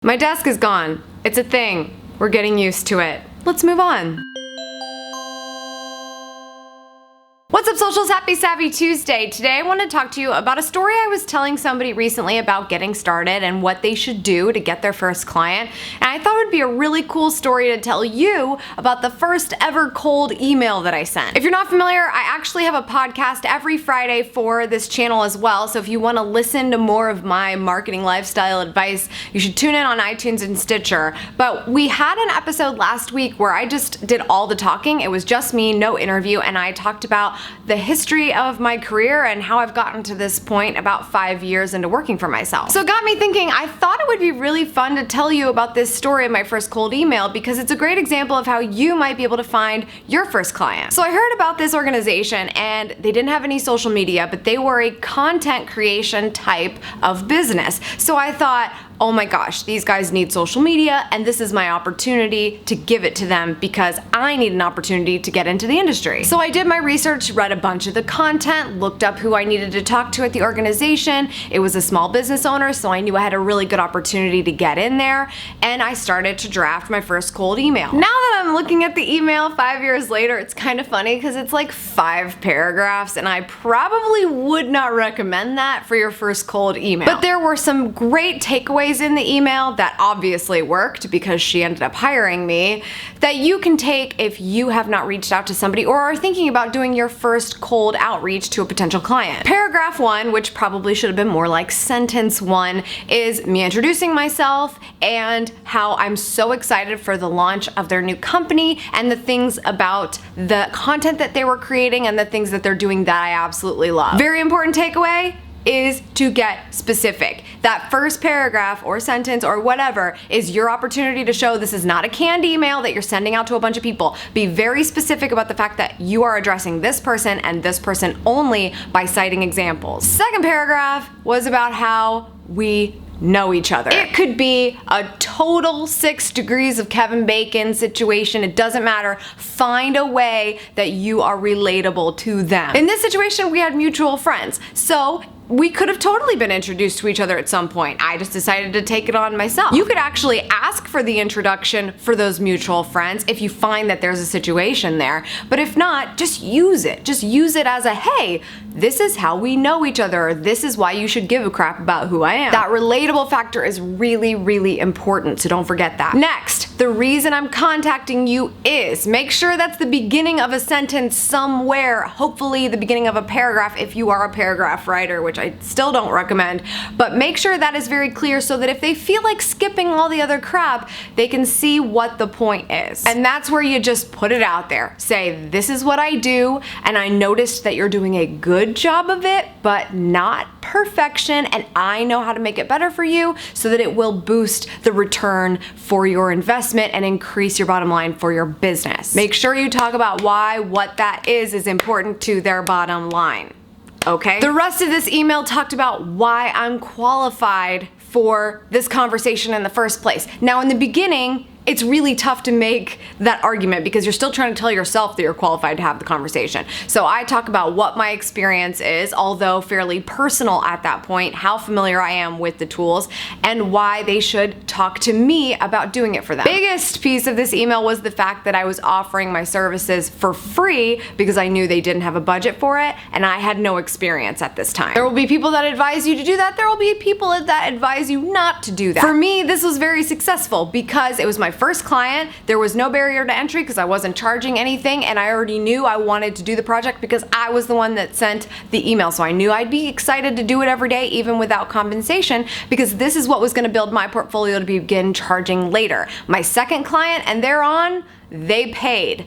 My desk is gone. It's a thing. We're getting used to it. Let's move on. What's up, socials? Happy Savvy Tuesday. Today I want to talk to you about a story I was telling somebody recently about getting started and what they should do to get their first client. And I thought it would be a really cool story to tell you about the first ever cold email that I sent. If you're not familiar, I actually have a podcast every Friday for this channel as well. So if you want to listen to more of my marketing lifestyle advice, you should tune in on iTunes and Stitcher. But we had an episode last week where I just did all the talking. It was just me, no interview, and I talked about the history of my career and how I've gotten to this point about 5 years into working for myself. So it got me thinking, I thought it would be really fun to tell you about this story of my first cold email because it's a great example of how you might be able to find your first client. So I heard about this organization and they didn't have any social media, but they were a content creation type of business. So I thought, oh my gosh, these guys need social media and this is my opportunity to give it to them because I need an opportunity to get into the industry. So I did my research, read a bunch of the content, looked up who I needed to talk to at the organization. It was a small business owner, so I knew I had a really good opportunity to get in there, and I started to draft my first cold email. Now that I'm looking at the email 5 years later, it's kind of funny because it's like 5 paragraphs, and I probably would not recommend that for your first cold email. But there were some great takeaways in the email that obviously worked because she ended up hiring me, that you can take if you have not reached out to somebody or are thinking about doing your first cold outreach to a potential client. Paragraph 1, which probably should have been more like sentence 1, is me introducing myself and how I'm so excited for the launch of their new company and the things about the content that they were creating and the things that they're doing that I absolutely love. Very important takeaway is to get specific. That first paragraph or sentence or whatever is your opportunity to show this is not a canned email that you're sending out to a bunch of people. Be very specific about the fact that you are addressing this person and this person only by citing examples. Second paragraph was about how we know each other. It could be a total 6 degrees of Kevin Bacon situation. It doesn't matter. Find a way that you are relatable to them. In this situation, we had mutual friends. So we could have totally been introduced to each other at some point. I just decided to take it on myself. You could actually ask for the introduction for those mutual friends if you find that there's a situation there. But if not, just use it. Just use it as a, hey, this is how we know each other, or this is why you should give a crap about who I am. That relatable factor is really, really important, so don't forget that. Next, the reason I'm contacting you is, make sure that's the beginning of a sentence somewhere, hopefully the beginning of a paragraph if you are a paragraph writer, which I still don't recommend, but make sure that is very clear so that if they feel like skipping all the other crap, they can see what the point is. And that's where you just put it out there. Say, this is what I do, and I noticed that you're doing a good job of it, but not perfection, and I know how to make it better for you so that it will boost the return for your investment and increase your bottom line for your business. Make sure you talk about why what that is important to their bottom line. Okay? The rest of this email talked about why I'm qualified for this conversation in the first place. Now, in the beginning, it's really tough to make that argument because you're still trying to tell yourself that you're qualified to have the conversation. So I talk about what my experience is, although fairly personal at that point, how familiar I am with the tools, and why they should talk to me about doing it for them. Biggest piece of this email was the fact that I was offering my services for free because I knew they didn't have a budget for it and I had no experience at this time. There will be people that advise you to do that. There will be people that advise you not to do that. For me, this was very successful because it was my first client. There was no barrier to entry because I wasn't charging anything, and I already knew I wanted to do the project because I was the one that sent the email. So I knew I'd be excited to do it every day even without compensation because this is what was going to build my portfolio to begin charging later. My second client and thereon, they paid.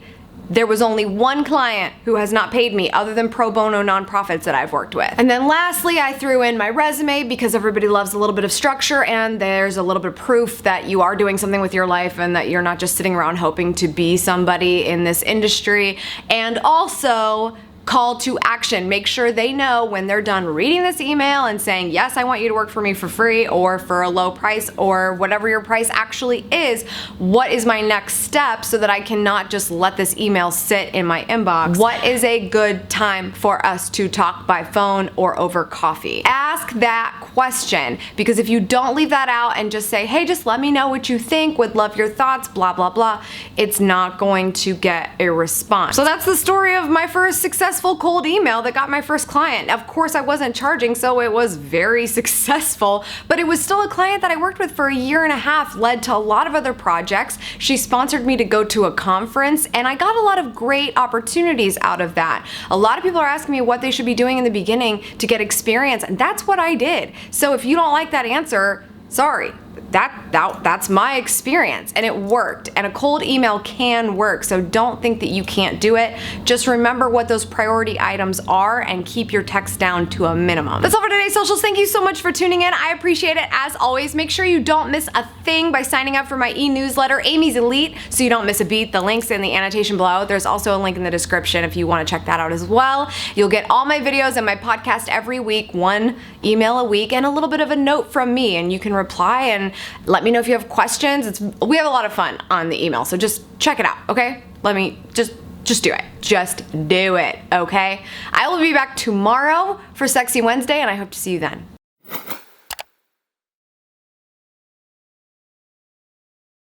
There was only one client who has not paid me other than pro bono nonprofits that I've worked with. And then lastly, I threw in my resume because everybody loves a little bit of structure and there's a little bit of proof that you are doing something with your life and that you're not just sitting around hoping to be somebody in this industry. And also, call to action. Make sure they know when they're done reading this email and saying, yes, I want you to work for me for free or for a low price or whatever your price actually is, what is my next step so that I cannot just let this email sit in my inbox? What is a good time for us to talk by phone or over coffee? Ask that question, because if you don't leave that out and just say, hey, just let me know what you think, would love your thoughts, blah, blah, blah, it's not going to get a response. So that's the story of my first successful cold email that got my first client. Of course, I wasn't charging, so it was very successful, but it was still a client that I worked with for a year and a half, led to a lot of other projects. She sponsored me to go to a conference, and I got a lot of great opportunities out of that. A lot of people are asking me what they should be doing in the beginning to get experience, and that's what I did. So if you don't like that answer, sorry. That's my experience, and it worked, and a cold email can work, so don't think that you can't do it. Just remember what those priority items are and keep your text down to a minimum. That's all for today's socials. Thank you so much for tuning in. I appreciate it as always. Make sure you don't miss a thing by signing up for my e-newsletter, Amy's Elite, so you don't miss a beat. The link's in the annotation below. There's also a link in the description if you want to check that out as well. You'll get all my videos and my podcast every week, one email a week, and a little bit of a note from me, and you can reply and let me know if you have questions. We have a lot of fun on the email, so just check it out, okay? Just do it. Just do it, okay? I will be back tomorrow for Sexy Wednesday, and I hope to see you then.